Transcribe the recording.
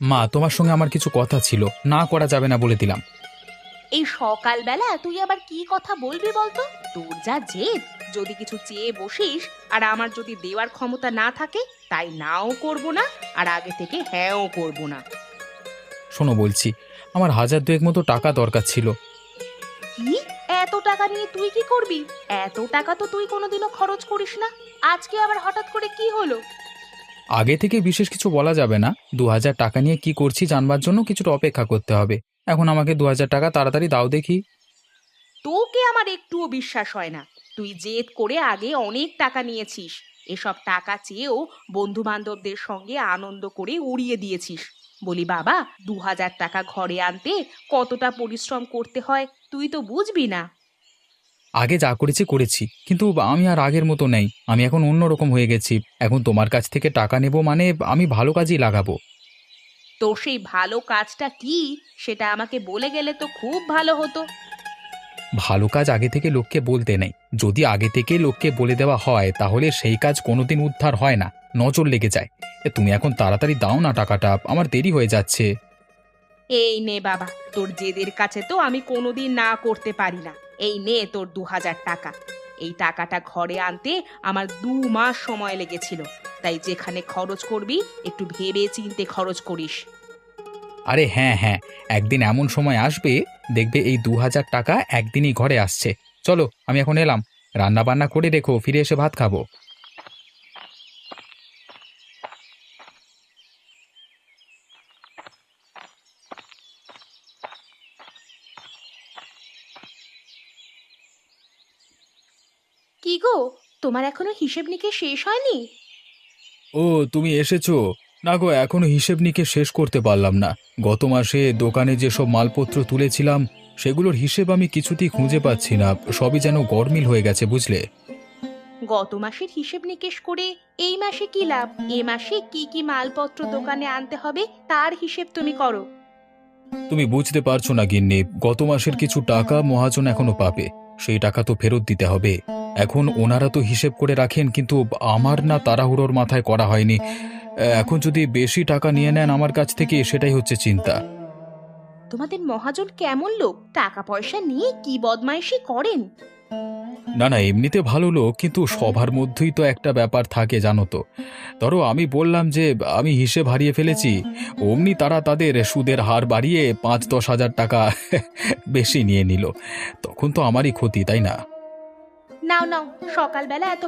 মা, তোমার সঙ্গে আমার কিছু কথা ছিল, না করা যাবে না বলে দিলাম। এই সকালবেলা তুই আবার কি কথা বলবি বলতো? তোর যা জেদ, যদি কিছু চেয়ে বসিস আর আমার যদি দেওয়ার ক্ষমতা না থাকে, তাই নাও করব না আর আগে থেকে হ্যাঁও করব না। শোনো বলছি, আমার 1,000-2 মতো টাকা দরকার ছিল। কি? এত টাকা নিয়ে তুই কি করবি? এত টাকা তো তুই কোনোদিনও খরচ করিস না, আজকে আবার হঠাৎ করে কি হলো? আগে থেকে বিশেষ কিছু বলা যাবে না, 2,000 টাকা নিয়ে কি করছি জানবার জন্য কিছুটা অপেক্ষা করতে হবে। এখন আমাকে 2,000 টাকা তাড়াতাড়ি দাও দেখি। তোকে আমার একটুও বিশ্বাস হয় না। তুই জেদ করে আগে অনেক টাকা নিয়েছিস, এসব টাকা চেয়েও বন্ধু বান্ধবদের সঙ্গে আনন্দ করে উড়িয়ে দিয়েছিস। বলি বাবা, 2,000 টাকা ঘরে আনতে কতটা পরিশ্রম করতে হয় তুই তো বুঝবি না। আগে যা করেছি করেছি, কিন্তু আমি আর আগের মতো নেই। আমি এখন অন্যরকম হয়ে গেছি। এখন তোমার কাছ থেকে টাকা নেব মানে আমি ভালো কাজেই লাগাবো। তোর সেই ভালো কাজটা কি, সেটা আমাকে বলে গেলে তো খুব ভালো হতো। ভালো কাজ আগে থেকে লোককে বলতে নেই। যদি আগে থেকে লোককে বলে দেওয়া হয় তাহলে সেই কাজ কোনোদিন উদ্ধার হয় না, নজর লেগে যায়। তুমি এখন তাড়াতাড়ি দাও না টাকাটা, আমার দেরি হয়ে যাচ্ছে। এই নে বাবা, তোর জেদের কাছে তো আমি কোনোদিন না করতে পারি না। এই নে তোর 2,000 টাকা। এই টাকাটা ঘরে আনতে আমার 2 মাস সময় লেগেছিল, তাই যেখানে খরচ করবি একটু ভেবে চিন্তে খরচ করিস। আরে হ্যাঁ হ্যাঁ, একদিন এমন সময় আসবে, দেখবে এই 2,000 টাকা একদিনই ঘরে আসছে। চলো, আমি এখন এলাম। রান্না বান্না করে রেখো, ফিরে এসে ভাত খাবো। কি গো, তোমার এখনো হিসেব নিকেশ শেষ হয়নি? ও, তুমি এসেছো? না গো, এখনো হিসেব নিকেশ শেষ করতে পারলাম না। গত মাসে দোকানে যেসব মালপত্র তুলেছিলাম সেগুলোর হিসেব আমি কিছুতেই খুঁজে পাচ্ছি না। সবই যেন গরমিল হয়ে গেছে, বুঝলে? গত মাসের হিসেব নিকেশ করে এই মাসে কি লাভ? এ মাসে কি কি মালপত্র দোকানে আনতে হবে তার হিসেব তুমি করো। তুমি বুঝতে পারছো না গিন্নি, গত মাসের কিছু টাকা মহাজন এখনো পাবে। সেই টাকা তো ফেরত দিতে হবে। এখন ওনারা তো হিসেব করে রাখেন, কিন্তু আমার না তাড়াহুড়োর মাথায় করা হয়নি। এখন যদি বেশি টাকা নিয়ে নেন আমার কাছ থেকে, সেটাই হচ্ছে চিন্তা। তোমাদের মহাজন কেমন লোক? টাকা পয়সা নিয়ে কি বদমাইশি করেন? না না, এমনিতে ভালো লোক, কিন্তু সবার মধ্যেই তো একটা ব্যাপার থাকে জানো তো। ধরো আমি বললাম যে আমি হিসেব হারিয়ে ফেলেছি, অমনি তারা তাদের সুদের হার বাড়িয়ে 5-10 হাজার টাকা বেশি নিয়ে নিল। তখন তো আমারই ক্ষতি, তাই না? নাও নাও, সকালবেলা এত